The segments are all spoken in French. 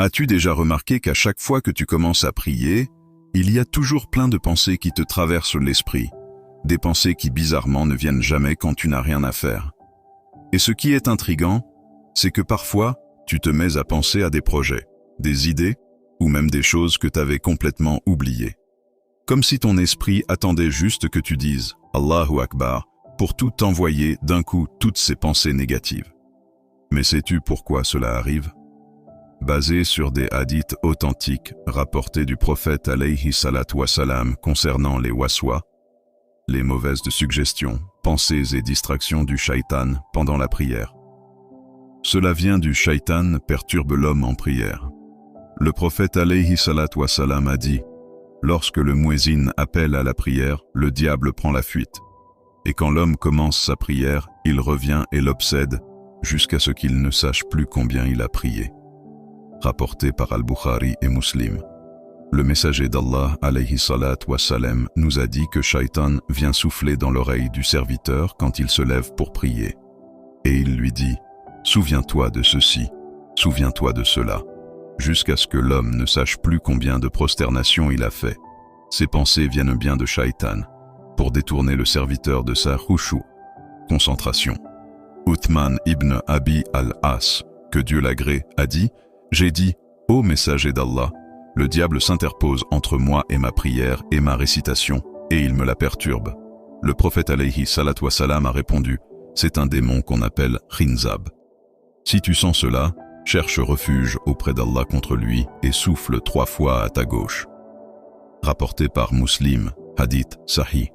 As-tu déjà remarqué qu'à chaque fois que tu commences à prier, il y a toujours plein de pensées qui te traversent l'esprit, des pensées qui bizarrement ne viennent jamais quand tu n'as rien à faire. Et ce qui est intriguant, c'est que parfois, tu te mets à penser à des projets, des idées, ou même des choses que tu avais complètement oubliées. Comme si ton esprit attendait juste que tu dises « Allahu Akbar » pour tout envoyer d'un coup toutes ces pensées négatives. Mais sais-tu pourquoi cela arrive ? Basé sur des hadiths authentiques rapportés du prophète alayhi salatu wassalam concernant les waswas, les mauvaises suggestions, pensées et distractions du shaitan pendant la prière. Cela vient du shaitan perturbe l'homme en prière. Le prophète alayhi salatu wassalam a dit « Lorsque le muezzin appelle à la prière, le diable prend la fuite. Et quand l'homme commence sa prière, il revient et l'obsède jusqu'à ce qu'il ne sache plus combien il a prié. » Rapporté par Al-Bukhari et Muslim. Le messager d'Allah, alayhi salat wa salam, nous a dit que Shaitan vient souffler dans l'oreille du serviteur quand il se lève pour prier. Et il lui dit « Souviens-toi de ceci, souviens-toi de cela », jusqu'à ce que l'homme ne sache plus combien de prosternations il a fait. Ces pensées viennent bien de Shaitan, pour détourner le serviteur de sa khushu, concentration. Uthman ibn Abi al-As, que Dieu l'agrée, a dit « J'ai dit, ô messager d'Allah, le diable s'interpose entre moi et ma prière et ma récitation, et il me la perturbe. » Le prophète alayhi salatu wassalam a répondu, c'est un démon qu'on appelle Khinzab. Si tu sens cela, cherche refuge auprès d'Allah contre lui et souffle 3 fois à ta gauche. Rapporté par Muslim, hadith sahih.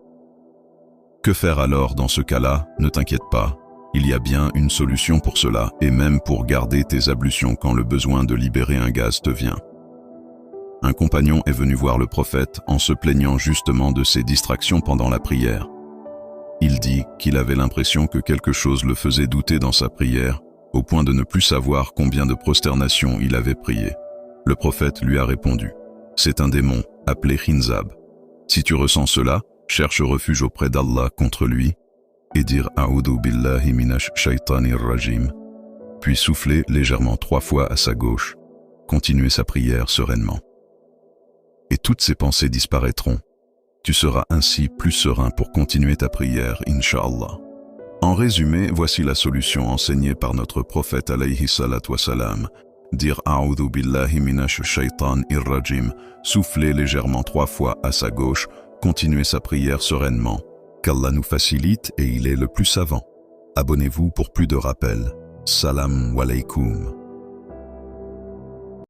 Que faire alors dans ce cas-là? Ne t'inquiète pas. Il y a bien une solution pour cela, et même pour garder tes ablutions quand le besoin de libérer un gaz te vient. Un compagnon est venu voir le prophète en se plaignant justement de ses distractions pendant la prière. Il dit qu'il avait l'impression que quelque chose le faisait douter dans sa prière, au point de ne plus savoir combien de prosternations il avait prié. Le prophète lui a répondu « C'est un démon, appelé Khinzab. Si tu ressens cela, cherche refuge auprès d'Allah contre lui, et dire « A'udhu billahi minash shaitanir rajim », puis souffler légèrement 3 fois à sa gauche, continuer sa prière sereinement. Et toutes ces pensées disparaîtront. Tu seras ainsi plus serein pour continuer ta prière, Inch'Allah. En résumé, voici la solution enseignée par notre prophète alayhi salatu wassalam. Dire « A'udhu billahi minash shaitanir rajim », souffler légèrement 3 fois à sa gauche, continuer sa prière sereinement. Qu'Allah nous facilite et il est le plus savant. Abonnez-vous pour plus de rappels. Salam alaikum.